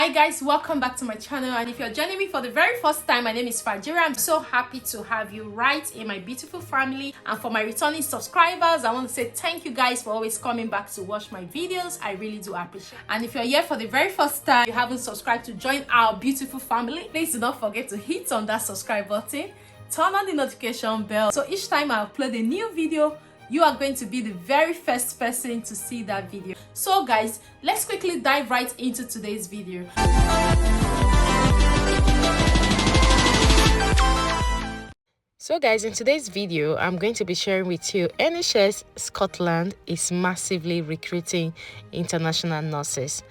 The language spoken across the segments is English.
Hi guys, welcome back to my channel, and if you're joining me for the very first time, my name is Fajira. I'm so happy to have you right in my beautiful family. And for my returning subscribers, I want to say thank you guys for always coming back to watch my videos. I really do appreciate it. And if you're here for the very first time, you haven't subscribed to join our beautiful family, please do not forget to hit on that subscribe button, turn on the notification bell, so each time I upload a new video, you are going to be the very first person to see that video. So guys, let's quickly dive right into today's video. So guys, in today's video, I'm going to be sharing with you NHS Scotland is massively recruiting international nurses.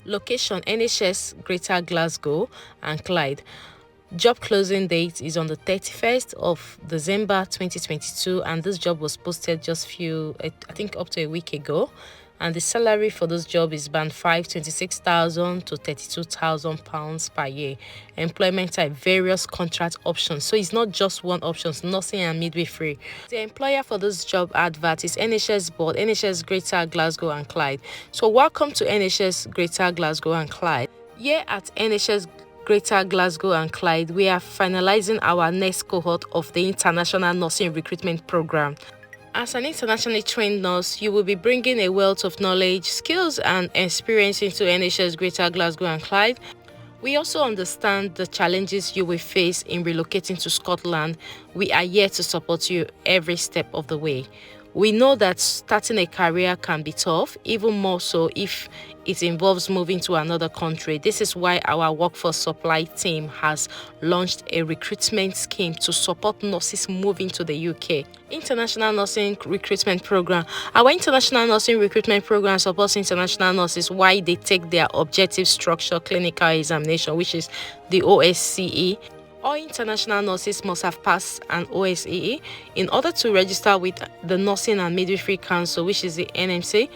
Location: NHS Greater Glasgow and Clyde. Job closing date is on the 31st of December 2022, and this job was posted just I think up to a week ago. And the salary for this job is band 5, 26,000 to 32,000 pounds per year. Employment type: various contract options. So it's not just one option, nursing and midwifery. The employer for this job advert is NHS Board, NHS Greater Glasgow and Clyde. So welcome to NHS Greater Glasgow and Clyde. Here at NHS Greater Glasgow and Clyde, we are finalizing our next cohort of the International Nursing Recruitment Program. As an internationally trained nurse, you will be bringing a wealth of knowledge, skills and experience into NHS Greater Glasgow and Clyde. We also understand the challenges you will face in relocating to Scotland. We are here to support you every step of the way. We know that starting a career can be tough, even more so if it involves moving to another country. This is why our workforce supply team has launched a recruitment scheme to support nurses moving to the UK. International Nursing Recruitment Program. Our International Nursing Recruitment Program supports international nurses while they take their objective structure clinical examination, which is the OSCE. All international nurses must have passed an OSCE in order to register with the Nursing and Midwifery Council, which is the NMC,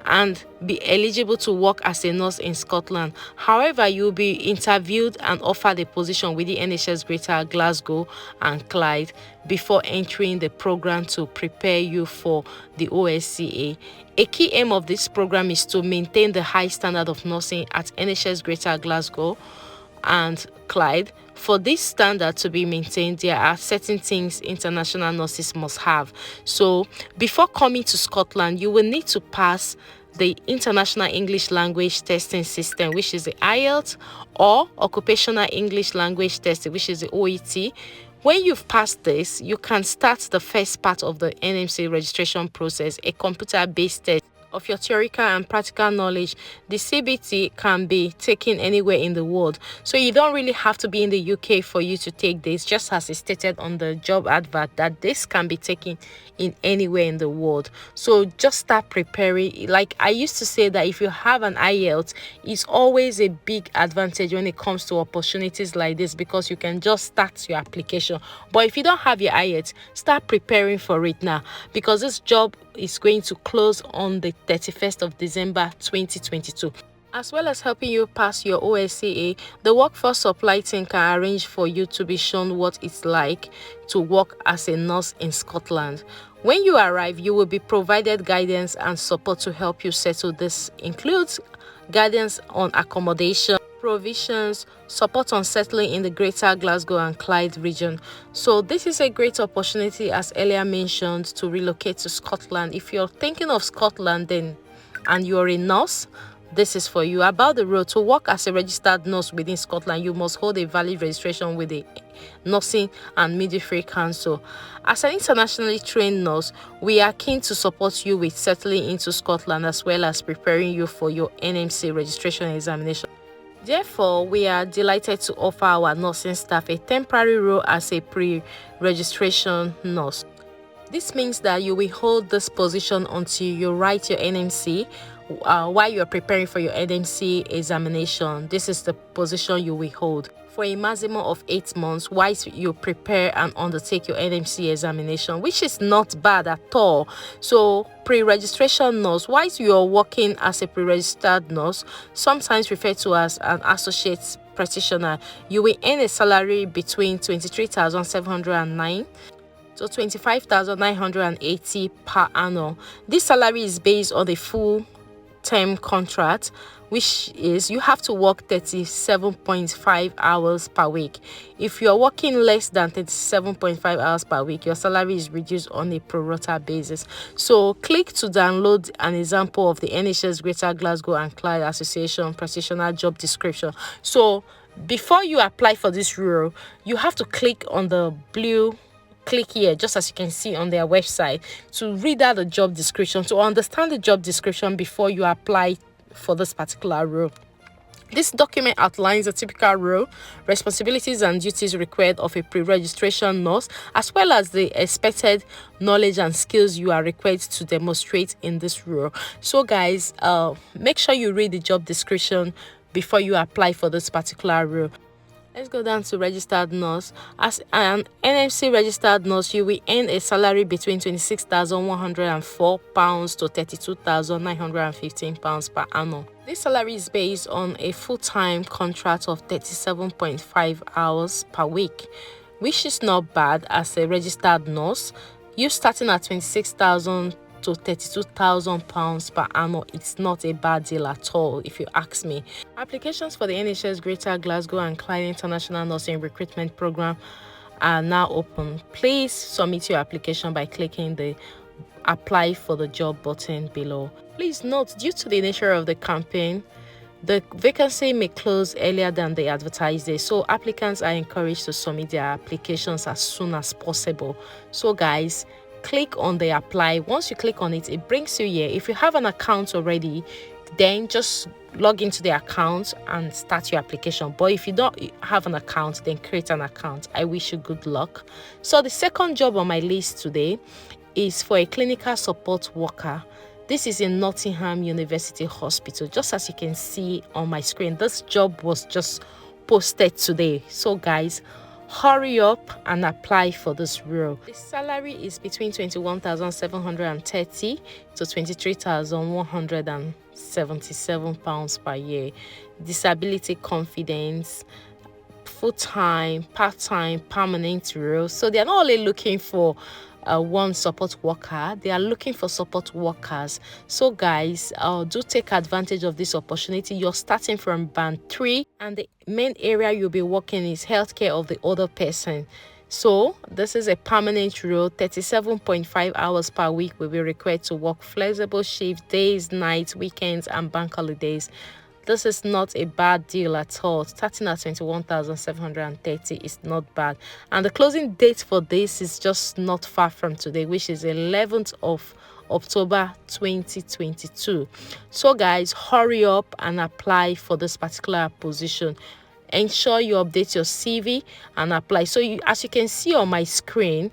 and be eligible to work as a nurse in Scotland. However, you will be interviewed and offered a position with the NHS Greater Glasgow and Clyde before entering the program to prepare you for the OSCE. A key aim of this program is to maintain the high standard of nursing at NHS Greater Glasgow and Clyde. For this standard to be maintained, there are certain things international nurses must have. So before coming to Scotland, you will need to pass the International English Language Testing System, which is the IELTS, or Occupational English Language Testing, which is the OET. When you've passed this, you can start the first part of the NMC registration process, a computer-based test of your theoretical and practical knowledge. The CBT can be taken anywhere in the world, so you don't really have to be in the UK for you to take this, just as it's stated on the job advert that this can be taken in anywhere in the world. So just start preparing. Like I used to say that if you have an IELTS, it's always a big advantage when it comes to opportunities like this, because you can just start your application. But if you don't have your IELTS, start preparing for it now, because this job is going to close on the 31st of December 2022. As well as helping you pass your OSCE, the workforce supply team can arrange for you to be shown what it's like to work as a nurse in Scotland. When you arrive, you will be provided guidance and support to help you settle. This includes guidance on accommodation, provisions, support on settling in the Greater Glasgow and Clyde region. So this is a great opportunity, as earlier mentioned, to relocate to Scotland. If you're thinking of Scotland and you're a nurse, this is for you. About the road: to work as a registered nurse within Scotland, you must hold a valid registration with the Nursing and Midwifery Council. As an internationally trained nurse, we are keen to support you with settling into Scotland, as well as preparing you for your NMC registration examination. Therefore, we are delighted to offer our nursing staff a temporary role as a pre-registration nurse. This means that you will hold this position until you write your NMC. While you are preparing for your NMC examination, this is the position you will hold for a maximum of 8 months whilst you prepare and undertake your NMC examination, which is not bad at all. So pre-registration nurse, whilst you are working as a pre-registered nurse, sometimes referred to as an associate practitioner, you will earn a salary between 23,709 to 25,980 per annum. This salary is based on the full term contract, which is you have to work 37.5 hours per week. If you're working less than 37.5 hours per week, your salary is reduced on a pro rata basis. So click to download an example of the NHS Greater Glasgow and Clyde Association practitioner job description. So before you apply for this role, you have to click on the blue click here, just as you can see on their website, to read out the job description, to understand the job description before you apply for this particular role. This document outlines the typical role, responsibilities and duties required of a pre-registration nurse, as well as the expected knowledge and skills you are required to demonstrate in this role. So guys, make sure you read the job description before you apply for this particular role. Let's go down to registered nurse. As an NMC registered nurse, you will earn a salary between £26,104 to £32,915 per annum. This salary is based on a full-time contract of 37.5 hours per week, which is not bad as a registered nurse. You starting at 26,000 to £32,000 per annum, it's not a bad deal at all, if you ask me. Applications for the NHS Greater Glasgow and Clyde International Nursing Recruitment Program are now open. Please submit your application by clicking the apply for the job button below. Please note, due to the nature of the campaign, the vacancy may close earlier than the advertised day, so applicants are encouraged to submit their applications as soon as possible. So guys, click on the apply. Once you click on it, it brings you here. If you have an account already, then just log into the account and start your application. But if you don't have an account, then create an account. I wish you good luck. So the second job on my list today is for a clinical support worker. This is in Nottingham University Hospital. Just as you can see on my screen, this job was just posted today. So guys, hurry up and apply for this role. The salary is between £21,730 to £23,177 per year. Disability confidence, full-time, part-time, permanent role. So they're not only looking for one support worker, they are looking for support workers. So guys, do take advantage of this opportunity. You're starting from band 3 and the main area you'll be working is healthcare of the other person. So this is a permanent role. 37.5 hours per week will be required to work flexible shifts, days, nights, weekends and bank holidays. This is not a bad deal at all. Starting at 21,730 is not bad. And the closing date for this is just not far from today, which is 11th of October 2022. So guys, hurry up and apply for this particular position. Ensure you update your CV and apply. So as you can see on my screen,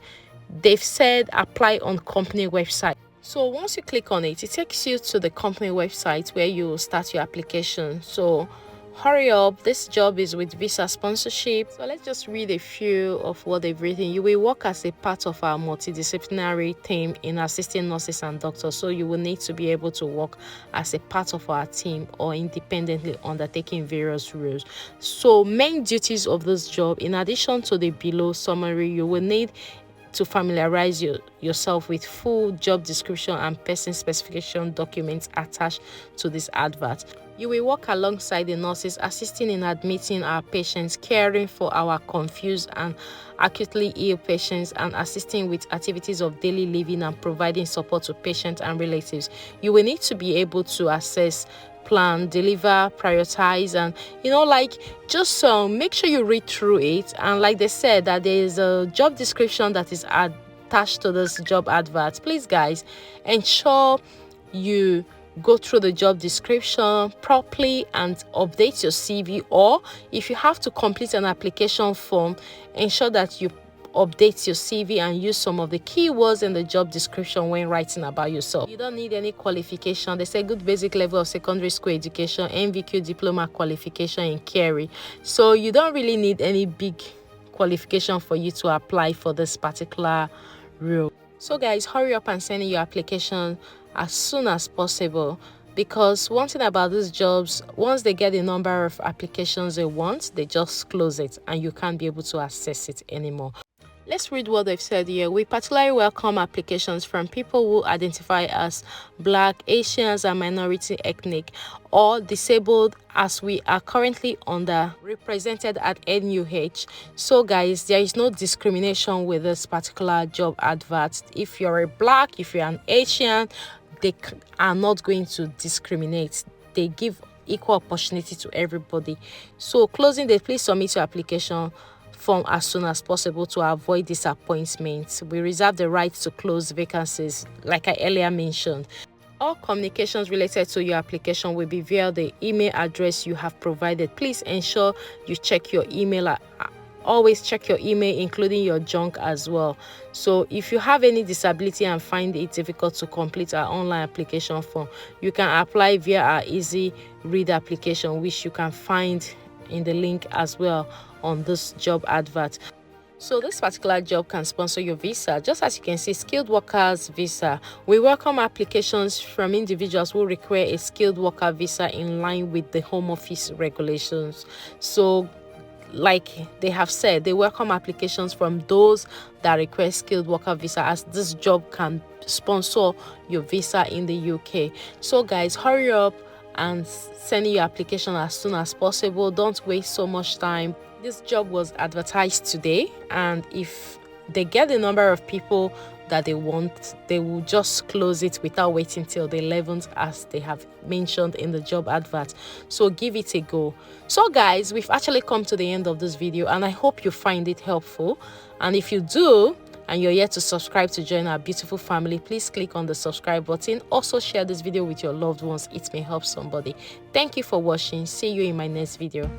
they've said apply on company website. So once you click on it, it takes you to the company website where you start your application. So hurry up, this job is with visa sponsorship. So let's just read a few of what they've written. You will work as a part of our multidisciplinary team in assisting nurses and doctors. So you will need to be able to work as a part of our team or independently undertaking various roles. So main duties of this job, in addition to the below summary, you will need to familiarize yourself with full job description and person specification documents attached to this advert. You will work alongside the nurses, assisting in admitting our patients, caring for our confused and acutely ill patients, and assisting with activities of daily living and providing support to patients and relatives. You will need to be able to assess, plan, deliver, prioritize, and just make sure you read through it. And like they said, that there is a job description that is attached to this job advert. Please guys, ensure you go through the job description properly and update your CV, or if you have to complete an application form, ensure that you update your CV and use some of the keywords in the job description when writing about yourself. You don't need any qualification. They say good basic level of secondary school education, NVQ diploma qualification in caring. So you don't really need any big qualification for you to apply for this particular role. So guys, hurry up and send in your application as soon as possible, because one thing about these jobs, once they get the number of applications they want, they just close it and you can't be able to access it anymore. Let's read what they've said here. We particularly welcome applications from people who identify as Black, Asians, and minority ethnic or disabled, as we are currently underrepresented at NUH. So guys, there is no discrimination with this particular job advert. If you're a Black, if you're an Asian, they are not going to discriminate. They give equal opportunity to everybody. So closing date, please submit your application form as soon as possible to avoid disappointment. We reserve the right to close vacancies, like I earlier mentioned. All communications related to your application will be via the email address you have provided. Please ensure you check your email. Always check your email, including your junk as well. So if you have any disability and find it difficult to complete our online application form, you can apply via our easy read application, which you can find in the link as well on this job advert. So this particular job can sponsor your visa. Just as you can see, skilled workers visa. We welcome applications from individuals who require a skilled worker visa in line with the Home Office regulations. So like they have said, they welcome applications from those that request skilled worker visa, as this job can sponsor your visa in the UK. So guys, hurry up and send your application as soon as possible. Don't waste so much time. This job was advertised today, and if they get the number of people that they want, they will just close it without waiting till the 11th, as they have mentioned in the job advert. So give it a go. So guys, we've actually come to the end of this video, and I hope you find it helpful. And if you do, and you're yet to subscribe to join our beautiful family, please click on the subscribe button. Also share this video with your loved ones. It may help somebody. Thank you for watching. See you in my next video.